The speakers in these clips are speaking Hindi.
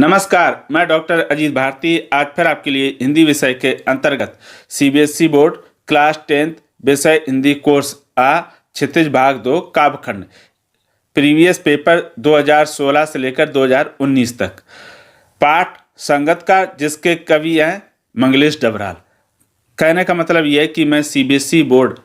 नमस्कार, मैं डॉक्टर अजीत भारती आज फिर आपके लिए हिंदी विषय के अंतर्गत सीबीएसई बोर्ड क्लास 10th विषय हिंदी कोर्स आ क्षितिज भाग 2 काव्यखंड प्रीवियस पेपर 2016 से लेकर 2019 तक पाठ संगतकार जिसके कवि हैं मंगलेश डबराल। कहने का मतलब यह है कि मैं सीबीएसई बोर्ड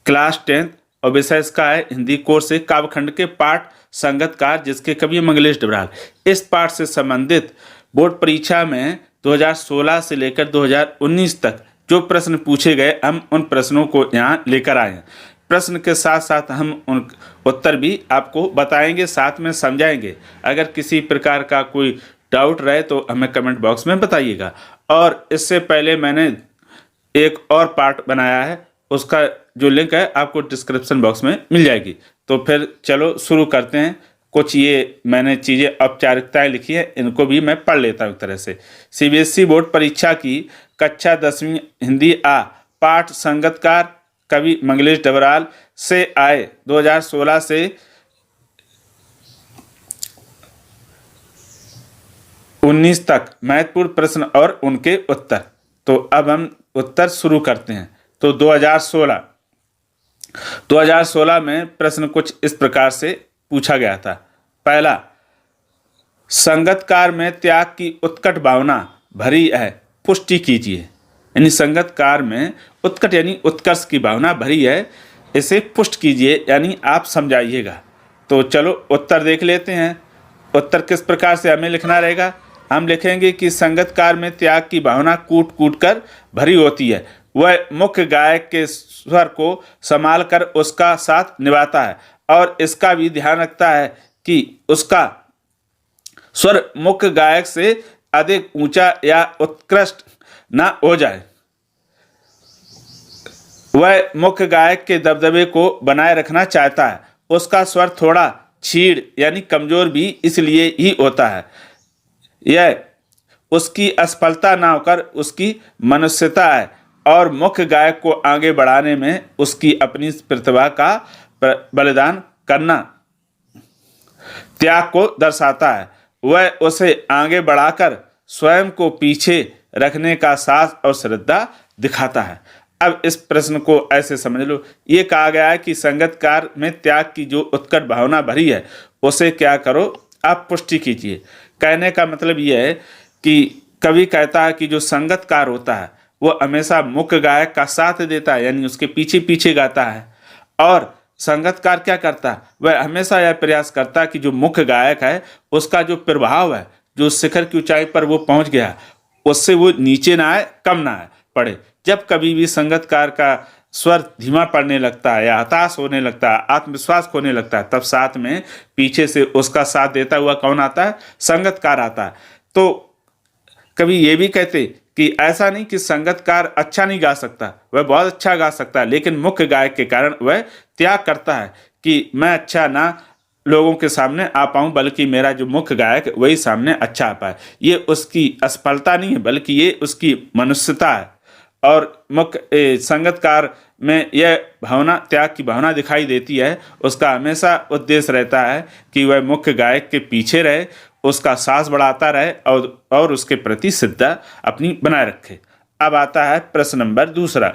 क्लास 10th और विषय इसका है हिंदी कोर्स से काव्यखंड के पाठ संगतकार जिसके कवि मंगलेश डबराल। इस पाठ से संबंधित बोर्ड परीक्षा में 2016 से लेकर 2019 तक जो प्रश्न पूछे गए हम उन प्रश्नों को यहाँ लेकर आए हैं। प्रश्न के साथ साथ हम उन उत्तर भी आपको बताएंगे, साथ में समझाएंगे। अगर किसी प्रकार का कोई डाउट रहे तो हमें कमेंट बॉक्स में बताइएगा। और इससे पहले मैंने एक और पार्ट बनाया है, उसका जो लिंक है आपको डिस्क्रिप्शन बॉक्स में मिल जाएगी। तो फिर चलो शुरू करते हैं। कुछ ये मैंने चीज़ें औपचारिकताएं लिखी हैं, इनको भी मैं पढ़ लेता हूँ एक तरह से। सीबीएसई बोर्ड परीक्षा की कक्षा 10वीं हिंदी आ पाठ संगतकार कवि मंगलेश डबराल से आए 2016 से 19 तक महत्वपूर्ण प्रश्न और उनके उत्तर। तो अब हम उत्तर शुरू करते हैं। तो 2016 में प्रश्न कुछ इस प्रकार से पूछा गया था। पहला, संगतकार में त्याग की उत्कट भावना भरी है, पुष्टि कीजिए। यानी संगतकार में उत्कट यानी उत्कर्ष की भावना भरी है, इसे पुष्ट कीजिए यानी आप समझाइएगा। तो चलो उत्तर देख लेते हैं। उत्तर किस प्रकार से हमें लिखना रहेगा। हम लिखेंगे कि संगतकार में त्याग की भावना कूट कूट कर भरी होती है। वह मुख्य गायक के स्वर को संभाल कर उसका साथ निभाता है और इसका भी ध्यान रखता है कि उसका स्वर मुख्य गायक से अधिक ऊंचा या उत्कृष्ट न हो जाए। वह मुख्य गायक के दबदबे को बनाए रखना चाहता है। उसका स्वर थोड़ा क्षीण यानी कमजोर भी इसलिए ही होता है। यह उसकी असफलता ना होकर उसकी मनुष्यता है और मुख्य गायक को आगे बढ़ाने में उसकी अपनी प्रतिभा का बलिदान करना त्याग को दर्शाता है। वह उसे आगे बढ़ाकर स्वयं को पीछे रखने का साहस और श्रद्धा दिखाता है। अब इस प्रश्न को ऐसे समझ लो। ये कहा गया है कि संगतकार में त्याग की जो उत्कट भावना भरी है उसे क्या करो, आप पुष्टि कीजिए। कहने का मतलब यह है कि कवि कहता है कि जो संगतकार होता है वो हमेशा मुख्य गायक का साथ देता है, यानी उसके पीछे पीछे गाता है। और संगतकार क्या करता है, वह हमेशा यह प्रयास करता है कि जो मुख्य गायक है उसका जो प्रभाव है, जो शिखर की ऊंचाई पर वो पहुंच गया, उससे वो नीचे ना आए, कम ना आए पड़े। जब कभी भी संगतकार का स्वर धीमा पड़ने लगता है या हताश होने लगता है, आत्मविश्वास खोने लगता है, तब साथ में पीछे से उसका साथ देता हुआ कौन आता है, संगतकार आता है। तो कभी ये भी कहते कि ऐसा नहीं कि संगतकार अच्छा नहीं गा सकता, वह बहुत अच्छा गा सकता है, लेकिन मुख्य गायक के कारण वह त्याग करता है कि मैं अच्छा ना लोगों के सामने आ पाऊँ, बल्कि मेरा जो मुख्य गायक वही सामने अच्छा आ पाए। ये उसकी असफलता नहीं है, बल्कि ये उसकी मनुष्यता है। और मुख्य संगतकार में यह भावना, त्याग की भावना दिखाई देती है। उसका हमेशा उद्देश्य रहता है कि वह मुख्य गायक के पीछे रहे, उसका साहस बढ़ाता रहे और उसके प्रति श्रद्धा अपनी बनाए रखे। अब आता है प्रश्न नंबर दूसरा।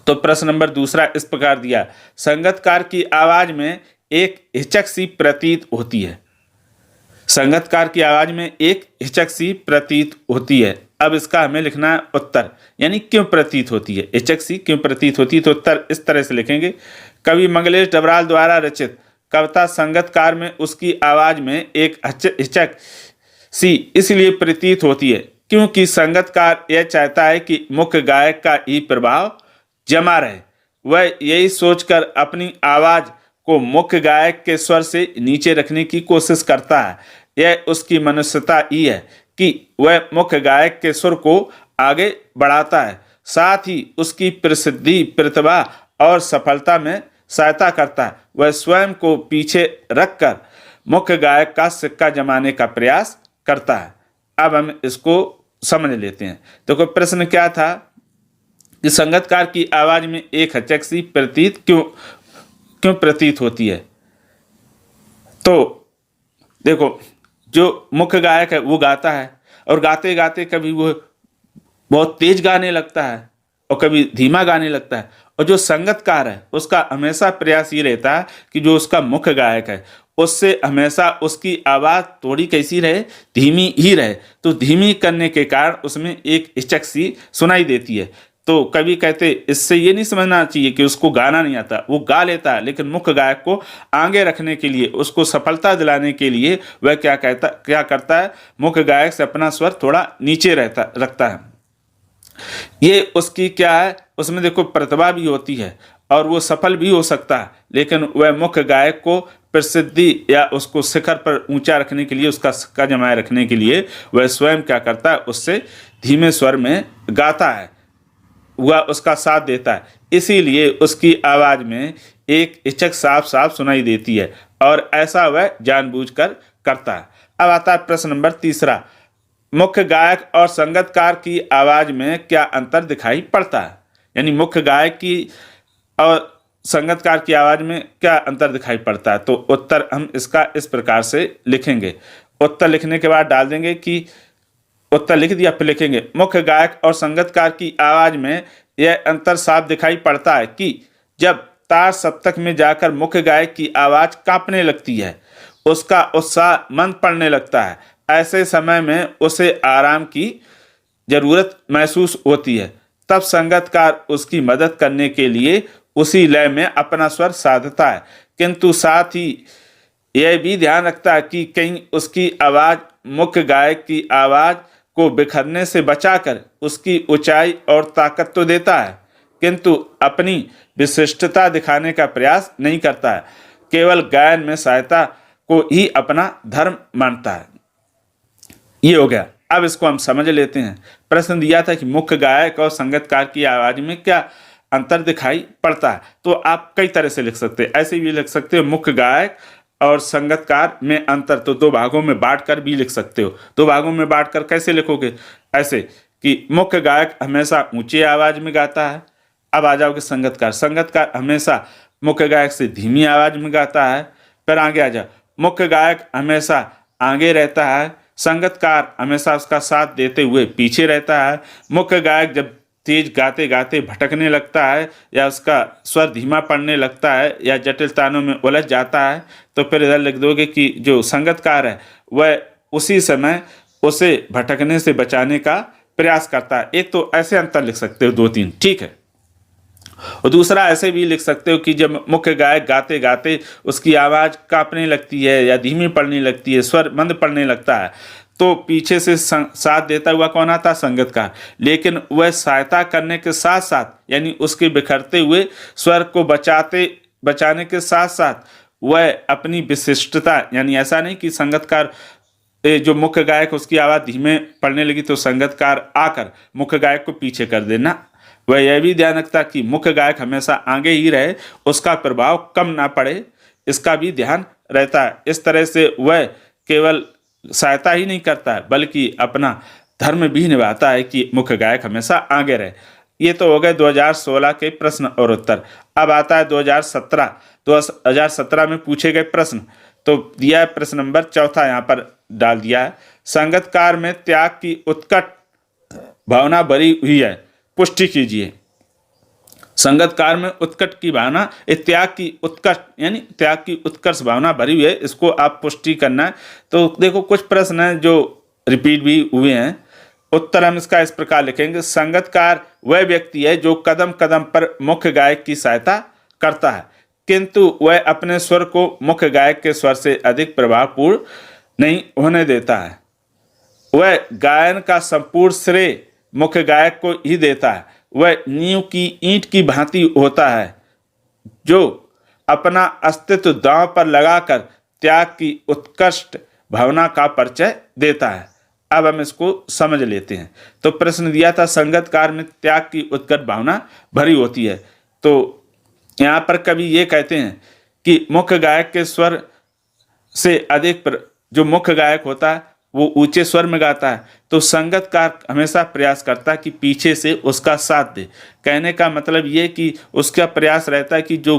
तो प्रश्न नंबर दूसरा इस प्रकार दिया, संगतकार की आवाज में एक हिचक सी प्रतीत होती है। संगतकार की आवाज में एक हिचक सी प्रतीत होती है। अब इसका हमें लिखना है उत्तर, यानी क्यों प्रतीत होती है, हिचक सी क्यों प्रतीत होती है। तो उत्तर इस तरह से लिखेंगे, कवि मंगलेश डबराल द्वारा रचित कविता संगतकार में उसकी आवाज में एक हिचक सी इसलिए प्रतीत होती है क्योंकि संगतकार यह चाहता है कि मुख्य गायक का ही प्रभाव जमा रहे। वह यही सोचकर अपनी आवाज को मुख्य गायक के स्वर से नीचे रखने की कोशिश करता है। यह उसकी मनुष्यता ही है कि वह मुख्य गायक के सुर को आगे बढ़ाता है, साथ ही उसकी प्रसिद्धि, प्रतिभा और सफलता में सहायता करता है। वह स्वयं को पीछे रखकर मुख्य गायक का सिक्का जमाने का प्रयास करता है। अब हम इसको समझ लेते हैं। तो प्रश्न क्या था कि संगतकार की आवाज में एक हिचक सी प्रतीत क्यों प्रतीत होती है। तो देखो, जो मुख्य गायक है वो गाता है, और गाते गाते कभी वो बहुत तेज गाने लगता है और कभी धीमा गाने लगता है, और जो संगतकार है उसका हमेशा प्रयास ये रहता है कि जो उसका मुख्य गायक है उससे हमेशा उसकी आवाज़ थोड़ी कैसी रहे, धीमी ही रहे। तो धीमी करने के कारण उसमें एक हिचक सी सुनाई देती है। तो कभी कहते इससे ये नहीं समझना चाहिए कि उसको गाना नहीं आता, वो गा लेता है, लेकिन मुख्य गायक को आगे रखने के लिए, उसको सफलता दिलाने के लिए वह क्या करता है, मुख्य गायक से अपना स्वर थोड़ा नीचे रखता है। ये उसकी क्या है, उसमें देखो प्रतिभा भी होती है और वो सफल भी हो सकता है, लेकिन वह मुख्य गायक को प्रसिद्धि या उसको शिखर पर ऊंचा रखने के लिए, उसका सिक्का जमाए रखने के लिए वह स्वयं क्या करता है, उससे धीमे स्वर में गाता है, वह उसका साथ देता है। इसीलिए उसकी आवाज़ में एक हिचक साफ साफ सुनाई देती है, और ऐसा वह जानबूझकर करता है। अब आता है प्रश्न नंबर 3। मुख्य गायक और संगतकार की आवाज़ में क्या अंतर दिखाई पड़ता है? यानी मुख्य गायक की और संगतकार की आवाज़ में क्या अंतर दिखाई पड़ता है? तो उत्तर हम इसका इस प्रकार से लिखेंगे। उत्तर लिखने के बाद डाल देंगे कि उत्तर लिख दिया, फिर लिखेंगे मुख्य गायक और संगतकार की आवाज़ में यह अंतर साफ दिखाई पड़ता है कि जब तार सप्तक में जाकर मुख्य गायक की आवाज़ कांपने लगती है, उसका उत्साह मंद पड़ने लगता है, ऐसे समय में उसे आराम की ज़रूरत महसूस होती है, तब संगतकार उसकी मदद करने के लिए उसी लय में अपना स्वर साधता है, किंतु साथ ही यह भी ध्यान रखता है कि कहीं उसकी आवाज़ मुख्य गायक की आवाज़ को बिखरने से बचाकर उसकी ऊंचाई और ताकत तो देता है, किंतु अपनी विशिष्टता दिखाने का प्रयास नहीं करता है, केवल गायन में सहायता को ही अपना धर्म मानता है। ये हो गया। अब इसको हम समझ लेते हैं। प्रश्न दिया था कि मुख्य गायक और संगतकार की आवाज़ में क्या अंतर दिखाई पड़ता है, तो आप कई तरह से लिख सकते हैं। ऐसे भी लिख सकते हो मुख्य गायक और संगतकार में अंतर, तो दो भागों में बांटकर भी लिख सकते हो। दो भागों में बांटकर कैसे लिखोगे? ऐसे कि मुख्य गायक हमेशा ऊंची आवाज़ में गाता है। अब आ जाओगे संगतकार हमेशा मुख्य गायक से धीमी आवाज़ में गाता है। फिर आगे आ जाओ, मुख्य गायक हमेशा आगे रहता है, संगतकार हमेशा उसका साथ देते हुए पीछे रहता है। मुख्य गायक जब तेज गाते गाते भटकने लगता है या उसका स्वर धीमा पड़ने लगता है या जटिल तानों में उलझ जाता है, तो फिर इधर लिख दोगे कि जो संगतकार है वह उसी समय उसे भटकने से बचाने का प्रयास करता है। एक तो ऐसे अंतर लिख सकते हो 2-3, ठीक है। और दूसरा ऐसे भी लिख सकते हो कि जब मुख्य गायक गाते गाते उसकी आवाज़ कांपने लगती है या धीमी पड़ने लगती है, स्वर मंद पड़ने लगता है, तो पीछे से साथ देता हुआ कौन आता? संगतकार। लेकिन वह सहायता करने के साथ साथ, यानी उसके बिखरते हुए स्वर को बचाने के साथ साथ वह अपनी विशिष्टता, यानी ऐसा नहीं कि संगतकार जो मुख्य गायक उसकी आवाज़ धीमे पड़ने लगी तो संगतकार आकर मुख्य गायक को पीछे कर देना। वह यह भी ध्यान रखता कि मुख्य गायक हमेशा आगे ही रहे, उसका प्रभाव कम ना पड़े, इसका भी ध्यान रहता है। इस तरह से वह केवल सहायता ही नहीं करता है बल्कि अपना धर्म भी निभाता है कि मुख्य गायक हमेशा आगे रहे। ये तो हो गए 2016 के प्रश्न और उत्तर। अब आता है 2017 में पूछे गए प्रश्न। तो दिया है प्रश्न नंबर 4 यहाँ पर डाल दिया है, संगतकार में त्याग की उत्कट भावना भरी हुई है, पुष्टि कीजिए। संगतकार में उत्कट की भावना, त्याग की उत्कर्ष यानी त्याग की उत्कर्ष भावना भरी हुई है, इसको आप पुष्टि करना है। तो देखो कुछ प्रश्न हैं जो रिपीट भी हुए हैं। उत्तर हम इसका इस प्रकार लिखेंगे, संगतकार वह व्यक्ति है जो कदम कदम पर मुख्य गायक की सहायता करता है, किंतु वह अपने स्वर को मुख्य गायक के स्वर से अधिक प्रभावपूर्ण नहीं होने देता है। वह गायन का संपूर्ण श्रेय मुख्य गायक को ही देता है। वह नींव की ईंट की भांति होता है जो अपना अस्तित्व दांव पर लगाकर त्याग की उत्कृष्ट भावना का परिचय देता है। अब हम इसको समझ लेते हैं। तो प्रश्न दिया था, संगतकार में त्याग की उत्कट भावना भरी होती है। तो यहाँ पर कवि ये कहते हैं कि मुख्य गायक के स्वर से अधिक जो मुख्य गायक होता है वो ऊंचे स्वर में गाता है, तो संगतकार हमेशा प्रयास करता है कि पीछे से उसका साथ दे। कहने का मतलब ये कि उसका प्रयास रहता है कि जो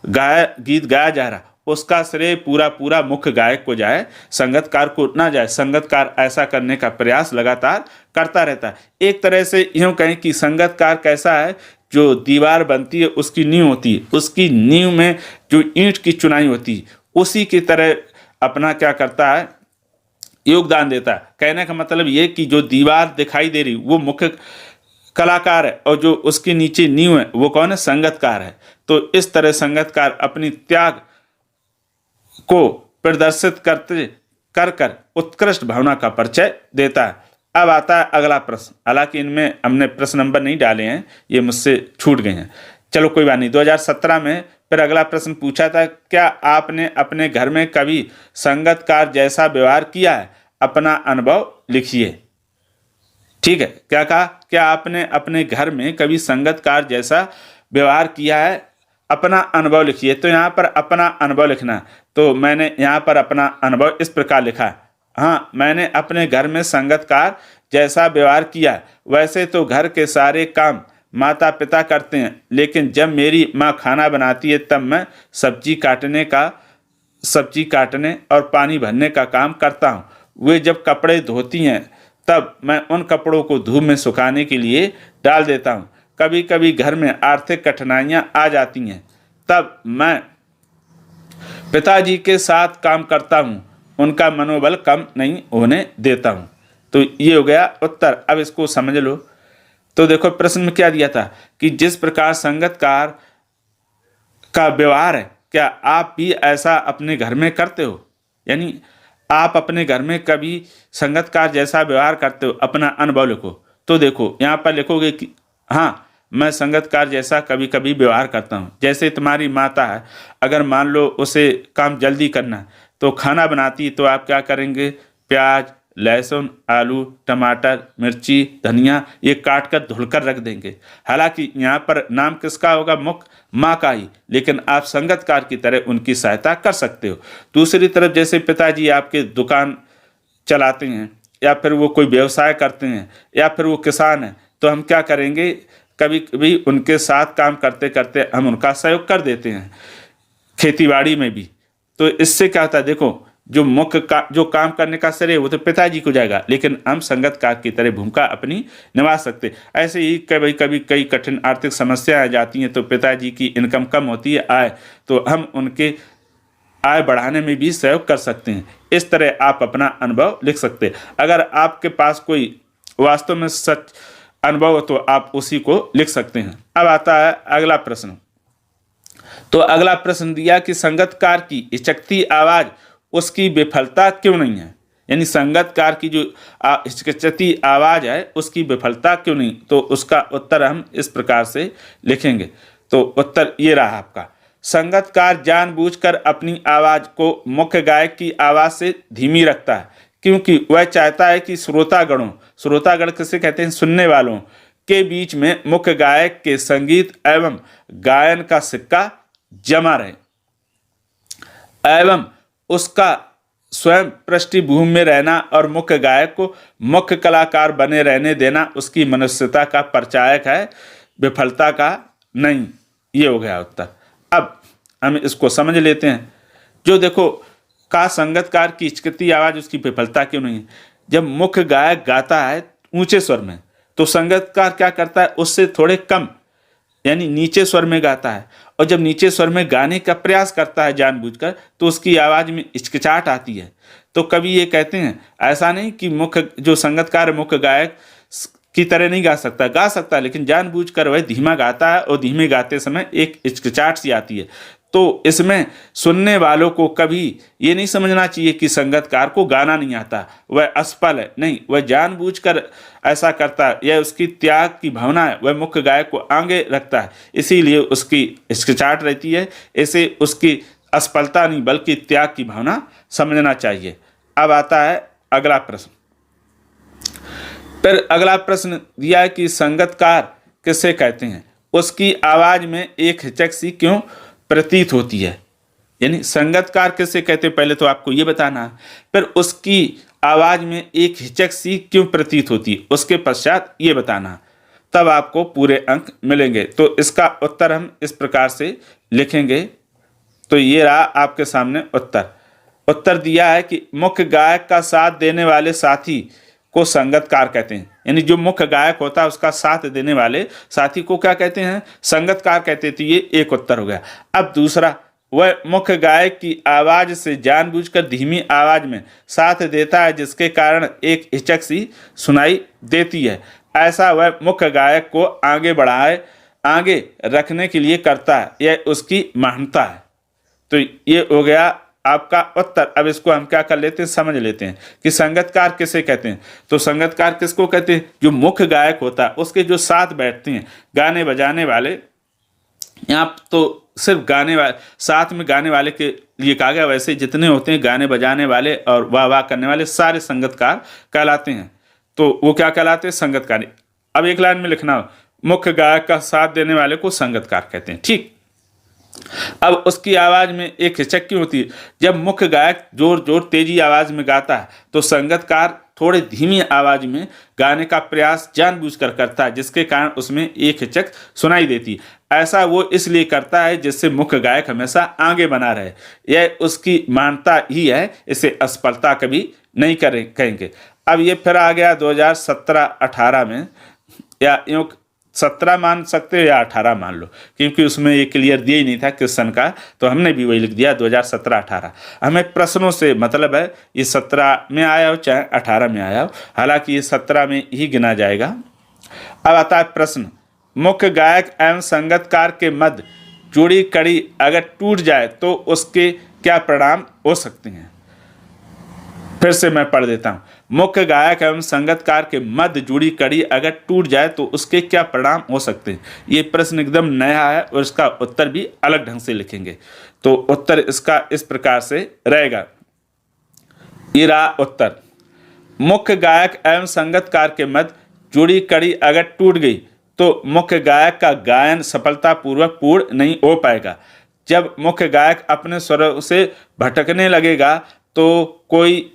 गीत गाया जा रहा उसका श्रेय पूरा पूरा मुख्य गायक को जाए, संगतकार को ना जाए। संगतकार ऐसा करने का प्रयास लगातार करता रहता है। एक तरह से यूँ कहें कि संगतकार कैसा है, जो दीवार बनती है उसकी नींव होती है, उसकी नींव में जो ईंट की चुनाई होती है उसी की तरह अपना क्या करता है, योगदान देता है। कहने का मतलब ये कि जो दीवार दिखाई दे रही वो मुख्य कलाकार है और जो उसके नीचे नींव है वो कौन है, संगतकार है। तो इस तरह संगतकार अपनी त्याग को प्रदर्शित करते कर कर उत्कृष्ट भावना का परिचय देता है। अब आता है अगला प्रश्न। हालांकि इनमें हमने प्रश्न नंबर नहीं डाले हैं, ये मुझसे छूट गए हैं, चलो कोई बात नहीं। 2017 में फिर अगला प्रश्न पूछा था, क्या आपने अपने घर में कभी संगतकार जैसा व्यवहार किया है? अपना अनुभव लिखिए। ठीक है, क्या कहा, क्या आपने अपने घर में कभी संगतकार जैसा व्यवहार किया है? अपना अनुभव लिखिए। तो यहाँ पर अपना अनुभव लिखना, तो मैंने यहाँ पर अपना अनुभव इस प्रकार लिखा, हाँ मैंने अपने घर में संगतकार जैसा व्यवहार किया। वैसे तो घर के सारे काम माता पिता करते हैं, लेकिन जब मेरी माँ खाना बनाती है तब मैं सब्जी काटने और पानी भरने का काम करता हूँ। वे जब कपड़े धोती हैं तब मैं उन कपड़ों को धूप में सुखाने के लिए डाल देता हूँ। कभी कभी घर में आर्थिक कठिनाइयाँ आ जाती हैं, तब मैं पिताजी के साथ काम करता हूँ, उनका मनोबल कम नहीं होने देता हूँ। तो ये हो गया उत्तर। अब इसको समझ लो। तो देखो प्रश्न में क्या दिया था कि जिस प्रकार संगतकार का व्यवहार है, क्या आप भी ऐसा अपने घर में करते हो? यानी आप अपने घर में कभी संगतकार जैसा व्यवहार करते हो? अपना अनुभव लिखो। तो देखो यहाँ पर लिखोगे कि हाँ मैं संगतकार जैसा कभी कभी व्यवहार करता हूँ। जैसे तुम्हारी माता है, अगर मान लो उसे काम जल्दी करना है तो खाना बनाती, तो आप क्या करेंगे, प्याज, लहसुन, आलू, टमाटर, मिर्ची, धनिया ये काट कर धुलकर रख देंगे। हालांकि यहाँ पर नाम किसका होगा, मुख्य माँ का ही, लेकिन आप संगतकार की तरह उनकी सहायता कर सकते हो। दूसरी तरफ जैसे पिताजी आपके दुकान चलाते हैं या फिर वो कोई व्यवसाय करते हैं या फिर वो किसान हैं, तो हम क्या करेंगे, कभी कभी उनके साथ काम करते करते हम उनका सहयोग कर देते हैं, खेतीबाड़ी में भी। तो इससे क्या होता है, देखो जो काम करने का श्रेय वो तो पिताजी को जाएगा, लेकिन हम संगतकार की तरह भूमिका अपनी निभा सकते। ऐसे ही कभी कभी कई कठिन आर्थिक समस्याएं आ जाती हैं, तो पिताजी की इनकम कम होती है, आय, तो हम उनके आय बढ़ाने में भी सहयोग कर सकते हैं। इस तरह आप अपना अनुभव लिख सकते हैं। अगर आपके पास कोई वास्तव में सच अनुभव हो तो आप उसी को लिख सकते हैं। अब आता है अगला प्रश्न। तो अगला प्रश्न दिया कि संगतकार की हिचकती आवाज उसकी विफलता क्यों नहीं है? यानी संगतकार की जो हिचकती आवाज है उसकी विफलता क्यों नहीं? तो उसका उत्तर हम इस प्रकार से लिखेंगे। तो उत्तर ये रहा आपका, संगतकार जानबूझकर अपनी आवाज को मुख्य गायक की आवाज से धीमी रखता है, क्योंकि वह चाहता है कि श्रोतागण किसे कहते हैं, सुनने वालों के बीच में मुख्य गायक के संगीत एवं गायन का सिक्का जमा रहे एवं उसका स्वयं पृष्ठभूमि में रहना और मुख्य गायक को मुख्य कलाकार बने रहने देना उसकी मनुष्यता का परिचायक है, विफलता का नहीं। ये हो गया उत्तर। अब हम इसको समझ लेते हैं। जो देखो का संगतकार की हिचकती आवाज उसकी विफलता क्यों नहीं है? जब मुख्य गायक गाता है ऊंचे स्वर में, तो संगतकार क्या करता है, उससे थोड़े कम यानी नीचे स्वर में गाता है, और जब नीचे स्वर में गाने का प्रयास करता है जानबूझकर, तो उसकी आवाज में हिचकिचाहट आती है। तो कभी ये कहते हैं ऐसा नहीं कि मुख्य जो संगतकार मुख्य गायक की तरह नहीं गा सकता, लेकिन जानबूझकर वह धीमा गाता है और धीमे गाते समय एक हिचकिचाहट सी आती है। तो इसमें सुनने वालों को कभी ये नहीं समझना चाहिए कि संगतकार को गाना नहीं आता, वह असफल है, नहीं, वह जानबूझकर ऐसा करता है, यह उसकी त्याग की भावना है, वह मुख्य गायक को आगे रखता है, इसीलिए उसकी हिचकिचाहट रहती है। इसे उसकी असफलता नहीं बल्कि त्याग की भावना समझना चाहिए। अब आता है अगला प्रश्न। फिर अगला प्रश्न दिया है कि संगतकार किसे कहते हैं, उसकी आवाज में एक हिचक सी क्यों प्रतीत होती है? यानी संगतकार किसे कहते हैं पहले तो आपको ये बताना है, फिर उसकी आवाज में एक हिचक सी क्यों प्रतीत होती है उसके पश्चात ये बताना है, तब आपको पूरे अंक मिलेंगे। तो इसका उत्तर हम इस प्रकार से लिखेंगे तो ये रहा आपके सामने उत्तर। उत्तर दिया है कि मुख्य गायक का साथ देने वाले साथी को संगतकार कहते हैं। यानी जो मुख्य गायक होता है उसका साथ देने वाले साथी को क्या कहते हैं? संगतकार कहते हैं। तो ये एक उत्तर हो गया। अब दूसरा, वह मुख्य गायक की आवाज से जानबूझकर धीमी आवाज में साथ देता है जिसके कारण एक हिचक सी सुनाई देती है। ऐसा वह मुख्य गायक को आगे रखने के लिए करता है, यह उसकी महानता है। तो ये हो गया आपका उत्तर। अब इसको हम क्या कर लेते हैं, समझ लेते हैं कि संगतकार किसे कहते हैं। तो संगतकार किसको कहते हैं? जो मुख्य गायक होता है उसके जो साथ बैठते हैं गाने बजाने वाले। यहाँ तो सिर्फ गाने वाले, साथ में गाने वाले के लिए कहा गया, वैसे जितने होते हैं गाने बजाने वाले और वाह वाह करने वाले सारे संगतकार कहलाते हैं। तो वो क्या कहलाते हैं? संगतकार। अब एक लाइन में लिखना, मुख्य गायक का साथ देने वाले को संगतकार कहते हैं। ठीक। अब उसकी आवाज में एक हिचक क्यों होती है? जब मुख्य गायक जोर तेजी आवाज में गाता है तो संगतकार थोड़े धीमी आवाज में गाने का प्रयास जानबूझकर करता है जिसके कारण उसमें एक हिचक सुनाई देती है। ऐसा वो इसलिए करता है जिससे मुख्य गायक हमेशा आगे बना रहे। यह उसकी मान्यता ही है, इसे असफलता कभी नहीं कहेंगे। अब ये फिर आ गया 2017-18 में, या यूँ 17 मान सकते हो या 18 मान लो, क्योंकि उसमें ये क्लियर दिया ही नहीं था किस सन का, तो हमने भी वही लिख दिया 2017-18। हमें प्रश्नों से मतलब है, ये 17 में आया हो चाहे 18 में आया हो, हालांकि ये 17 में ही गिना जाएगा। अब आता है प्रश्न, मुख्य गायक एवं संगतकार के मध्य जुड़ी कड़ी अगर टूट जाए तो उसके क्या परिणाम हो सकते हैं? फिर से मैं पढ़ देता हूँ। मुख्य गायक एवं संगतकार के मध्य जुड़ी कड़ी अगर टूट जाए तो उसके क्या परिणाम हो सकते हैं? ये प्रश्न एकदम नया है और इसका उत्तर भी अलग ढंग से लिखेंगे। तो उत्तर इसका इस प्रकार से रहेगा। ये रहा उत्तर, मुख्य गायक एवं संगतकार के मध्य जुड़ी कड़ी अगर टूट गई तो मुख्य गायक का गायन सफलतापूर्वक पूर्ण नहीं हो पाएगा। जब मुख्य गायक अपने स्वरों से भटकने लगेगा तो कोई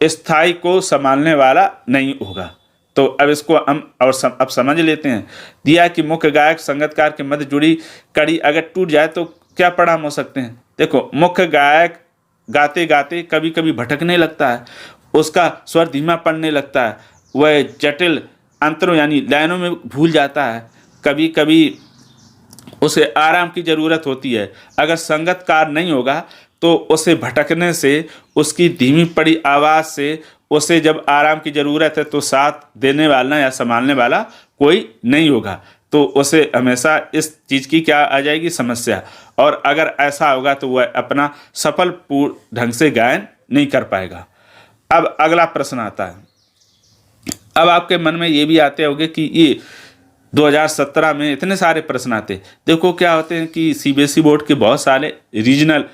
स्थायी को संभालने वाला नहीं होगा। तो अब इसको हम अब समझ लेते हैं। दिया कि मुख्य गायक संगतकार के मध्य जुड़ी कड़ी अगर टूट जाए तो क्या परिणाम हो सकते हैं। देखो, मुख्य गायक गाते गाते कभी कभी भटकने लगता है, उसका स्वर धीमा पड़ने लगता है, वह जटिल अंतरों यानी लाइनों में भूल जाता है, कभी कभी उसे आराम की ज़रूरत होती है। अगर संगतकार नहीं होगा तो उसे भटकने से, उसकी धीमी पड़ी आवाज़ से उसे जब आराम की ज़रूरत है तो साथ देने वाला या संभालने वाला कोई नहीं होगा, तो उसे हमेशा इस चीज़ की क्या आ जाएगी, समस्या। और अगर ऐसा होगा तो वह अपना सफल पूर्ण ढंग से गायन नहीं कर पाएगा। अब अगला प्रश्न आता है। अब आपके मन में ये भी आते होंगे कि ये 2017 में इतने सारे प्रश्न आते। देखो क्या होते हैं कि सीबीएसई बोर्ड के बहुत सारे रीजनल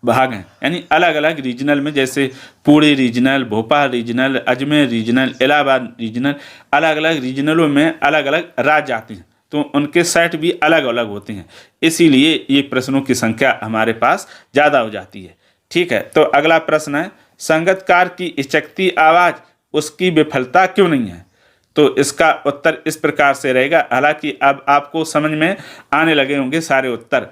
भाग हैं, यानी अलग अलग रीजनल में, जैसे Pune regional, Bhopal regional, Ajmer regional, Allahabad regional, अलग अलग रीजनलों में अलग अलग राज्य आते हैं, तो उनके सेट भी अलग अलग होते हैं। इसीलिए ये प्रश्नों की संख्या हमारे पास ज़्यादा हो जाती है। ठीक है, तो अगला प्रश्न है, संगतकार की हिचकती आवाज़ उसकी विफलता क्यों नहीं है? तो इसका उत्तर इस प्रकार से रहेगा। हालांकि अब आपको समझ में आने लगे होंगे सारे उत्तर,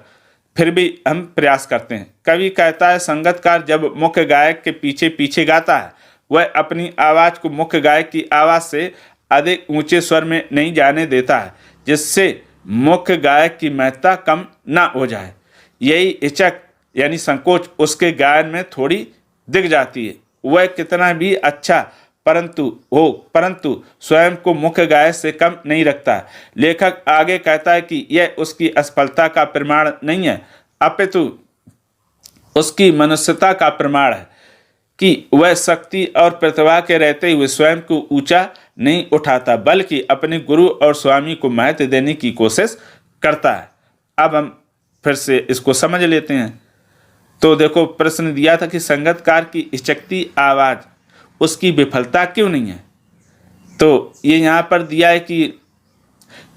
फिर भी हम प्रयास करते हैं। कवि कहता है, संगतकार जब मुख्य गायक के पीछे पीछे गाता है वह अपनी आवाज़ को मुख्य गायक की आवाज़ से अधिक ऊंचे स्वर में नहीं जाने देता है जिससे मुख्य गायक की महत्ता कम ना हो जाए। यही हिचक यानी संकोच उसके गायन में थोड़ी दिख जाती है। वह कितना भी अच्छा परंतु स्वयं को मुख्य गायक से कम नहीं रखता। लेखक आगे कहता है कि यह उसकी असफलता का प्रमाण नहीं है, अपितु उसकी मनुष्यता का प्रमाण है कि वह शक्ति और प्रतिभा के रहते हुए स्वयं को ऊंचा नहीं उठाता, बल्कि अपने गुरु और स्वामी को महत्व देने की कोशिश करता है। अब हम फिर से इसको समझ लेते हैं। तो देखो, प्रश्न दिया था कि संगतकार की हिचकती आवाज़ उसकी विफलता क्यों नहीं है। तो ये यहाँ पर दिया है कि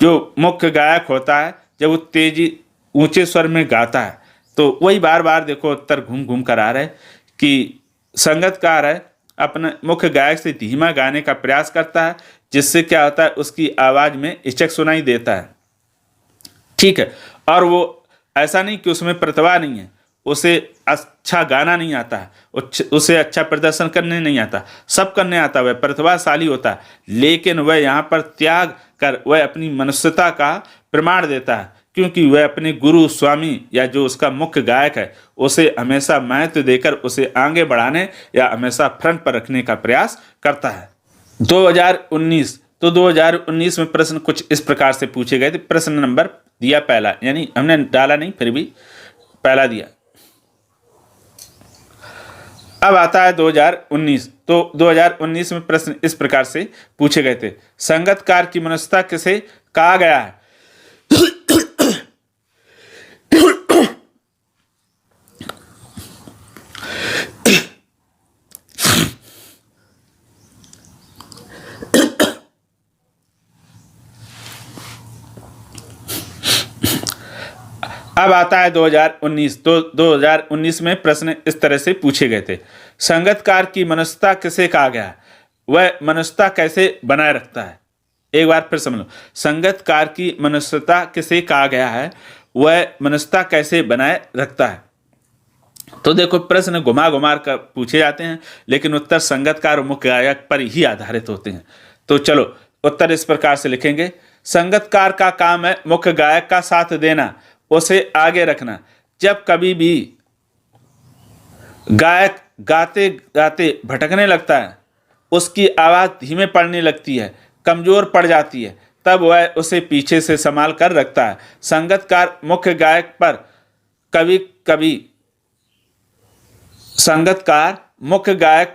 जो मुख्य गायक होता है जब वो तेजी ऊंचे स्वर में गाता है, तो वही बार बार देखो उत्तर घूम घूम कर आ रहा है कि संगतकार है अपने मुख्य गायक से धीमा गाने का प्रयास करता है, जिससे क्या होता है, उसकी आवाज़ में हिचक सुनाई देता है। ठीक है, और वो ऐसा नहीं कि उसमें प्रतिभा नहीं है, उसे अच्छा गाना नहीं आता है, उसे अच्छा प्रदर्शन करने नहीं आता, सब करने आता, वह प्रतिभाशाली होता है, लेकिन वह यहाँ पर त्याग कर वह अपनी मनुष्यता का प्रमाण देता है, क्योंकि वह अपने गुरु स्वामी या जो उसका मुख्य गायक है उसे हमेशा महत्व देकर उसे आगे बढ़ाने या हमेशा फ्रंट पर रखने का प्रयास करता है। 2019 तो 2019 में प्रश्न कुछ इस प्रकार से पूछे गए थे। प्रश्न नंबर दिया पहला, यानी हमने डाला नहीं फिर भी पहला दिया। अब आता है 2019। तो 2019 में प्रश्न इस प्रकार से पूछे गए थे, संगतकार की मनुष्यता किसे कहा गया है? अब आता है 2019। तो 2019 में प्रश्न इस तरह से पूछे गए थे, संगतकार की मनुष्यता किसे कहा गया है? वह मनुष्यता कैसे बनाए रखता है? एक बार फिर समझ लो, संगतकार की मनुष्यता किसे कहा गया है? वह मनुष्यता कैसे बनाए रखता है? तो देखो, प्रश्न घुमा घुमा कर पूछे जाते हैं, लेकिन उत्तर संगतकार और मुख्य गायक पर ही आधारित होते हैं। तो चलो उत्तर इस प्रकार से लिखेंगे, संगतकार का काम है मुख्य गायक का साथ देना, उसे आगे रखना। जब कभी भी गायक गाते गाते भटकने लगता है, उसकी आवाज़ धीमे पड़ने लगती है, कमज़ोर पड़ जाती है, तब वह उसे पीछे से संभाल कर रखता है। संगतकार मुख्य गायक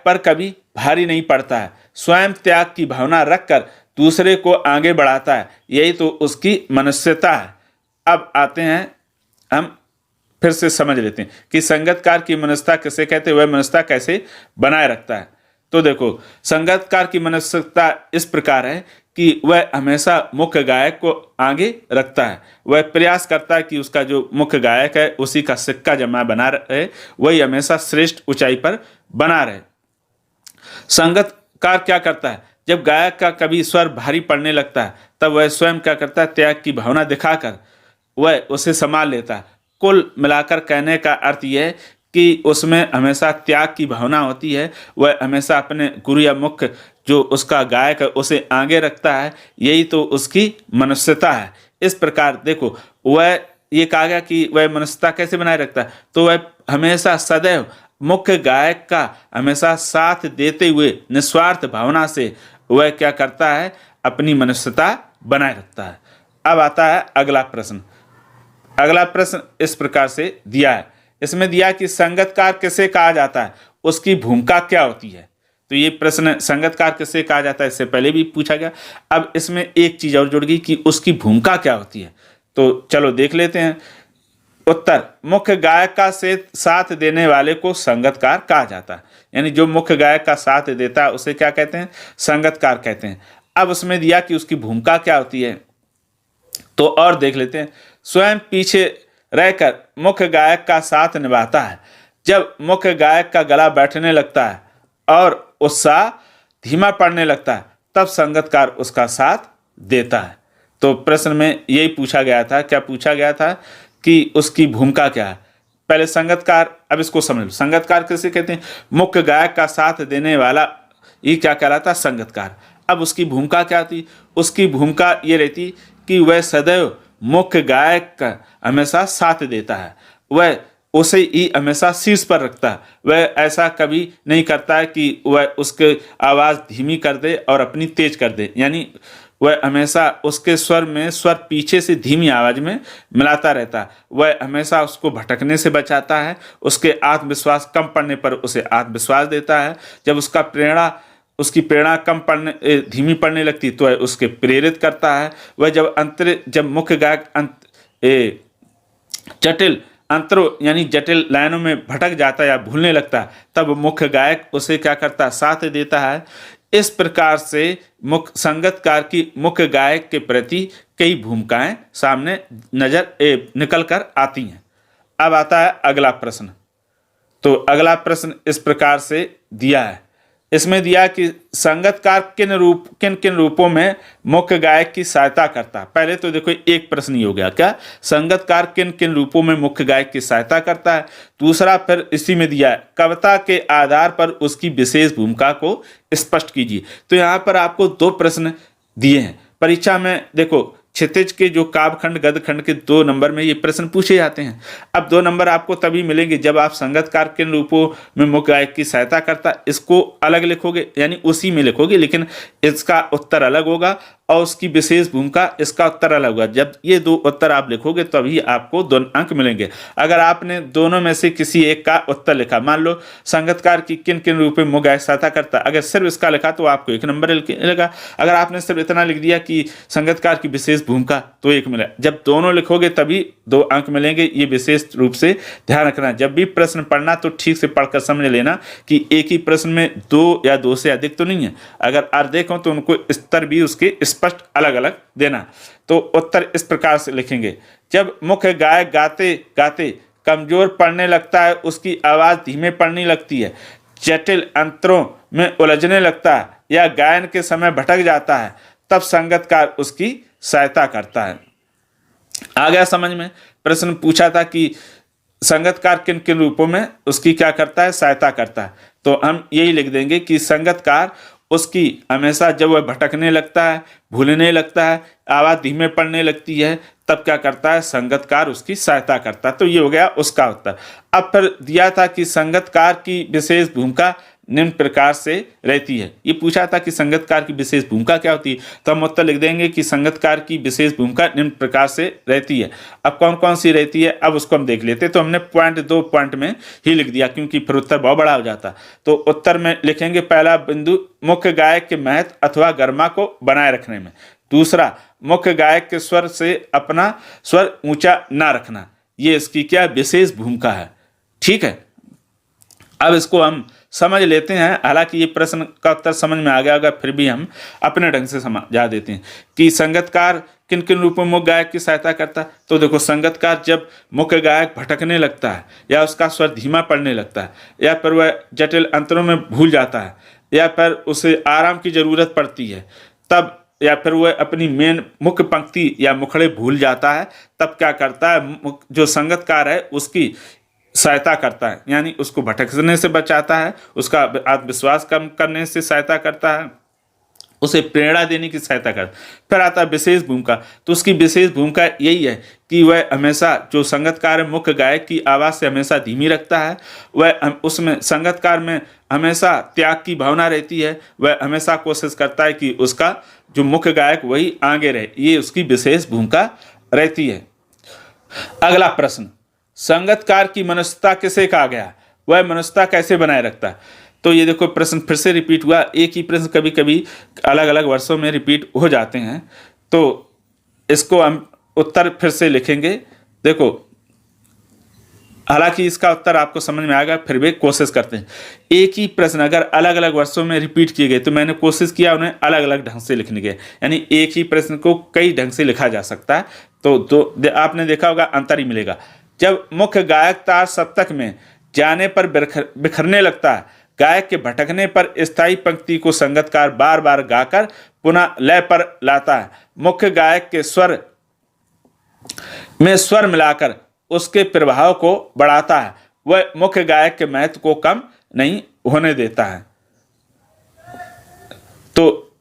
पर कभी भारी नहीं पड़ता है, स्वयं त्याग की भावना रखकर दूसरे को आगे बढ़ाता है, यही तो उसकी मनुष्यता है। अब आते हैं, हम फिर से समझ लेते हैं कि संगतकार की मनुष्यता किसे कहते हैं, वह मनुष्यता कैसे बनाए रखता है। तो देखो, संगतकार की मनुष्यता इस प्रकार है कि वह हमेशा मुख्य गायक को आगे रखता है, वह प्रयास करता है कि उसका जो मुख्य गायक है उसी का सिक्का जमा बना रहे, वही हमेशा श्रेष्ठ ऊंचाई पर बना रहे। संगतकार क्या करता है, जब गायक का कभी स्वर भारी पड़ने लगता है, तब वह स्वयं क्या करता है, त्याग की भावना दिखाकर वह उसे संभाल लेता है। कुल मिलाकर कहने का अर्थ यह है कि उसमें हमेशा त्याग की भावना होती है, वह हमेशा अपने गुरु या मुख्य जो उसका गायक है उसे आगे रखता है, यही तो उसकी मनुष्यता है। इस प्रकार देखो, वह ये कहा गया कि वह मनुष्यता कैसे बनाए रखता है, तो वह हमेशा सदैव मुख्य गायक का हमेशा साथ देते हुए निस्वार्थ भावना से वह क्या करता है, अपनी मनुष्यता बनाए रखता है। अब आता है अगला प्रश्न। अगला प्रश्न इस प्रकार से दिया है, इसमें दिया कि संगतकार किसे कहा जाता है, उसकी भूमिका क्या होती है। तो ये प्रश्न संगतकार किसे कहा जाता है इससे पहले भी पूछा गया। अब इसमें एक चीज और जुड़ गई कि उसकी भूमिका क्या होती है। तो चलो देख लेते हैं। उत्तर, मुख्य गायक का साथ देने वाले को संगतकार कहा जाता है, यानी जो मुख्य गायक का साथ देता है उसे क्या कहते हैं, संगतकार कहते हैं। अब उसमें दिया कि उसकी भूमिका क्या होती है, तो और देख लेते हैं। स्वयं पीछे रहकर मुख्य गायक का साथ निभाता है। जब मुख्य गायक का गला बैठने लगता है और उत्साह धीमा पड़ने लगता है, तब संगतकार उसका साथ देता है। तो प्रश्न में यही पूछा गया था, क्या पूछा गया था कि उसकी भूमिका क्या है। पहले संगतकार, अब इसको समझ लो, संगतकार किसे कहते हैं, मुख्य गायक का साथ देने वाला ये क्या कहलाता है, संगतकार। अब उसकी भूमिका क्या थी, उसकी भूमिका ये रहती कि वह सदैव मुख्य गायक का हमेशा साथ देता है, वह उसे ही हमेशा शीर्ष पर रखता है। वह ऐसा कभी नहीं करता है कि वह उसके आवाज़ धीमी कर दे और अपनी तेज कर दे, यानी वह हमेशा उसके स्वर पीछे से धीमी आवाज़ में मिलाता रहता है। वह हमेशा उसको भटकने से बचाता है, उसके आत्मविश्वास कम पड़ने पर उसे आत्मविश्वास देता है। जब उसकी प्रेरणा धीमी पड़ने लगती तो वह उसके प्रेरित करता है। वह जब मुख्य गायक यानी जटिल लाइनों में भटक जाता है या भूलने लगता है, तब मुख्य गायक उसे क्या करता है, साथ देता है। इस प्रकार से संगतकार की मुख्य गायक के प्रति कई भूमिकाएं सामने निकल कर आती हैं। अब आता है अगला प्रश्न। तो अगला प्रश्न इस प्रकार से दिया है, इसमें दिया कि संगतकार किन किन रूपों में मुख्य गायक की सहायता करता है। पहले तो देखो एक प्रश्न ही हो गया, क्या संगतकार किन किन रूपों में मुख्य गायक की सहायता करता है। दूसरा फिर इसी में दिया है कविता के आधार पर उसकी विशेष भूमिका को स्पष्ट कीजिए। तो यहाँ पर आपको 2 प्रश्न दिए हैं परीक्षा में। देखो क्षितिज के जो काव्यखंड गद्यखंड के 2 नंबर में ये प्रश्न पूछे जाते हैं। अब 2 नंबर आपको तभी मिलेंगे जब आप संगतकार किन रूपों में मुख्य गायक की सहायता करता, इसको अलग लिखोगे यानी उसी में लिखोगे, लेकिन इसका उत्तर अलग होगा और उसकी विशेष भूमिका इसका उत्तर अलग होगा। जब ये 2 उत्तर आप लिखोगे तभी आपको 2 अंक मिलेंगे। अगर आपने दोनों में से किसी एक का उत्तर लिखा, मान लो संगतकार की किन किन रूपों में मुख्य गायक सहायता करता, अगर सिर्फ इसका लिखा तो आपको 1 नंबर मिलेगा। अगर आपने सिर्फ इतना लिख दिया कि संगतकार की विशेष भूमिका तो 1 मिला। जब दोनों लिखोगे तभी 2 अंक मिलेंगे। ये विशेष रूप से ध्यान रखना। जब भी प्रश्न पढ़ना तो ठीक से पढ़कर समझ लेना कि एक ही प्रश्न में 2 या 2 से अधिक तो नहीं है। अगर अधिक हो तो उनको स्तर भी उसके स्पष्ट अलग अलग देना। तो उत्तर इस प्रकार से लिखेंगे, जब मुख्य गायक गाते गाते कमजोर पड़ने लगता है, उसकी आवाज़ धीमे पड़ने लगती है, जटिल अंतरों में उलझने लगता है या गायन के समय भटक जाता है, तब संगतकार उसकी सहायता करता है। आ गया समझ में। प्रश्न पूछा था कि संगतकार किन किन रूपों में उसकी क्या करता है, सहायता करता है। तो हम यही लिख देंगे कि संगतकार उसकी हमेशा जब वह भटकने लगता है, भूलने लगता है, आवाज़ धीमे पड़ने लगती है, तब क्या करता है, संगतकार उसकी सहायता करता है। तो ये हो गया उसका उत्तर। अब फिर दिया था कि संगतकार की विशेष भूमिका निम्न प्रकार से रहती है। ये पूछा था कि संगतकार की विशेष भूमिका क्या होती है, तो हम उत्तर लिख देंगे कि संगतकार की विशेष भूमिका निम्न प्रकार से रहती है। अब कौन कौन सी रहती है अब उसको हम देख लेते हैं। तो हमने पॉइंट 2 पॉइंट में ही लिख दिया क्योंकि फिर उत्तर बहुत बड़ा हो जाता। तो उत्तर में लिखेंगे पहला बिंदु मुख्य गायक के महत्व अथवा गरिमा को बनाए रखने में। दूसरा, मुख्य गायक के स्वर से अपना स्वर ऊंचा ना रखना, ये इसकी क्या विशेष भूमिका है। ठीक है, अब इसको हम समझ लेते हैं। हालांकि ये प्रश्न का उत्तर समझ में आ गया होगा, फिर भी हम अपने ढंग से समझा देते हैं कि संगतकार किन किन रूपों में मुख्य गायक की सहायता करता है। तो देखो संगतकार जब मुख्य गायक भटकने लगता है या उसका स्वर धीमा पड़ने लगता है या फिर वह जटिल अंतरों में भूल जाता है या फिर उसे आराम की जरूरत पड़ती है, तब या फिर वह अपनी मेन मुख्य पंक्ति या मुखड़े भूल जाता है, तब क्या करता है, जो संगतकार है उसकी सहायता करता है, यानी उसको भटकने से बचाता है, उसका आत्मविश्वास कम करने से सहायता करता है, उसे प्रेरणा देने की सहायता करता है। फिर आता है विशेष भूमिका। तो उसकी विशेष भूमिका यही है कि वह हमेशा जो संगतकार है मुख्य गायक की आवाज़ से हमेशा धीमी रखता है। वह उसमें संगतकार में हमेशा त्याग की भावना रहती है। वह हमेशा कोशिश करता है कि उसका जो मुख्य गायक वही आगे रहे, ये उसकी विशेष भूमिका रहती है। अगला प्रश्न, संगतकार की मनुष्यता किसे कहा गया, वह मनुष्यता कैसे बनाए रखता है। तो ये देखो प्रश्न फिर से रिपीट हुआ। एक ही प्रश्न कभी कभी अलग अलग वर्षों में रिपीट हो जाते हैं, तो इसको हम उत्तर फिर से लिखेंगे। देखो हालांकि इसका उत्तर आपको समझ में आएगा, फिर भी कोशिश करते हैं। एक ही प्रश्न अगर अलग अलग वर्षों में रिपीट किए गए तो मैंने कोशिश किया उन्हें अलग अलग ढंग से लिखने के, यानी एक ही प्रश्न को कई ढंग से लिखा जा सकता है। तो आपने देखा होगा अंतर ही मिलेगा। जब मुख्य गायक तार सप्तक में जाने पर बिखरने लगता है, गायक के भटकने पर स्थायी पंक्ति को संगतकार बार बार गाकर पुनः लय पर लाता है, मुख्य गायक के स्वर में स्वर मिलाकर उसके प्रभाव को बढ़ाता है, वह मुख्य गायक के महत्व को कम नहीं होने देता है। तो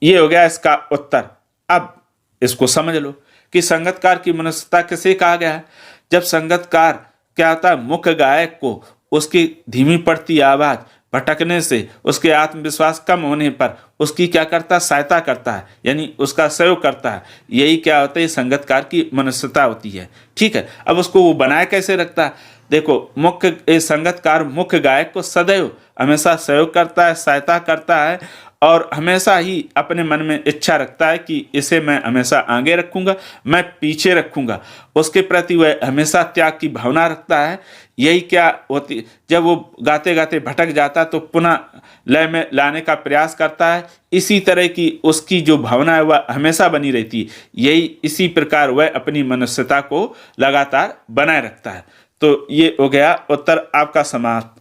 ये हो गया इसका उत्तर। अब इसको समझ लो कि संगतकार की मनुष्यता किसे कहा गया है। जब संगतकार क्या होता है, मुख्य गायक को उसकी धीमी पड़ती आवाज़ भटकने से, उसके आत्मविश्वास कम होने पर उसकी क्या करता है, सहायता करता है, यानी उसका सहयोग करता है। यही क्या होता है, संगतकार की मनुष्यता होती है। ठीक है, अब उसको वो बनाए कैसे रखता है। देखो मुख्य संगतकार मुख्य गायक को सदैव हमेशा सहयोग करता है, सहायता करता है और हमेशा ही अपने मन में इच्छा रखता है कि इसे मैं हमेशा आगे रखूंगा, मैं पीछे रखूंगा। उसके प्रति वह हमेशा त्याग की भावना रखता है। यही क्या होती, जब वो गाते गाते भटक जाता तो पुनः लय में लाने का प्रयास करता है। इसी तरह की उसकी जो भावना है वह हमेशा बनी रहती है। यही इसी प्रकार वह अपनी मनुष्यता को लगातार बनाए रखता है। तो ये हो गया उत्तर आपका समाप्त।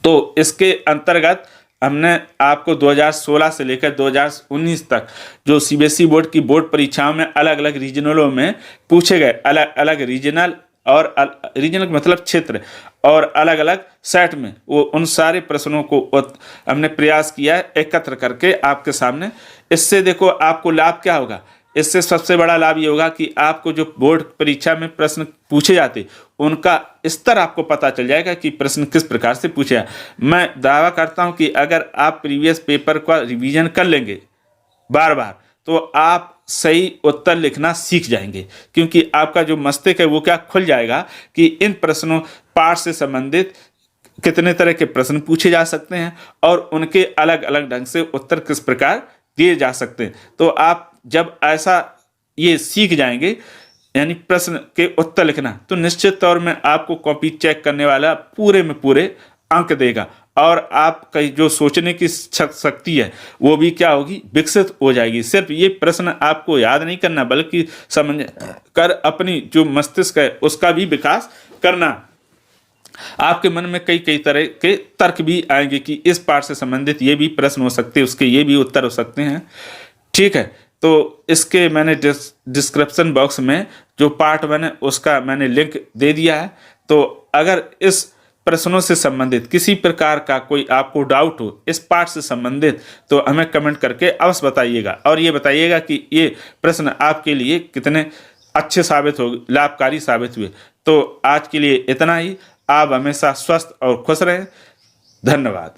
तो इसके अंतर्गत हमने आपको 2016 से लेकर 2019 तक जो सीबीएसई बोर्ड की बोर्ड परीक्षाओं में अलग अलग रीजनलों में पूछे गए अलग अलग रीजनल और रीजनल मतलब क्षेत्र और अलग अलग सेट में वो उन सारे प्रश्नों को हमने प्रयास किया है एकत्र करके आपके सामने। इससे देखो आपको लाभ क्या होगा। इससे सबसे बड़ा लाभ ये होगा कि आपको जो बोर्ड परीक्षा में प्रश्न पूछे जाते उनका स्तर आपको पता चल जाएगा कि प्रश्न किस प्रकार से पूछे जाए। मैं दावा करता हूं कि अगर आप प्रीवियस पेपर का रिवीजन कर लेंगे बार बार तो आप सही उत्तर लिखना सीख जाएंगे, क्योंकि आपका जो मस्तिष्क है वो क्या खुल जाएगा कि इन प्रश्नों पाठ से संबंधित कितने तरह के प्रश्न पूछे जा सकते हैं और उनके अलग अलग ढंग से उत्तर किस प्रकार दिए जा सकते हैं। तो आप जब ऐसा ये सीख जाएंगे यानी प्रश्न के उत्तर लिखना, तो निश्चित तौर में आपको कॉपी चेक करने वाला पूरे में पूरे अंक देगा और आपका जो सोचने की शक्ति है वो भी क्या होगी, विकसित हो जाएगी। सिर्फ ये प्रश्न आपको याद नहीं करना बल्कि समझ कर अपनी जो मस्तिष्क है उसका भी विकास करना। आपके मन में कई कई तरह के तर्क भी आएंगे कि इस पाठ से संबंधित ये भी प्रश्न हो सकते हैं, उसके ये भी उत्तर हो सकते हैं। ठीक है, तो इसके मैंने डिस्क्रिप्शन बॉक्स में जो पार्ट 1 है उसका मैंने लिंक दे दिया है। तो अगर इस प्रश्नों से संबंधित किसी प्रकार का कोई आपको डाउट हो इस पार्ट से संबंधित तो हमें कमेंट करके अवश्य बताइएगा और ये बताइएगा कि ये प्रश्न आपके लिए कितने अच्छे साबित हो, लाभकारी साबित हुए। तो आज के लिए इतना ही। आप हमेशा स्वस्थ और खुश रहें। धन्यवाद।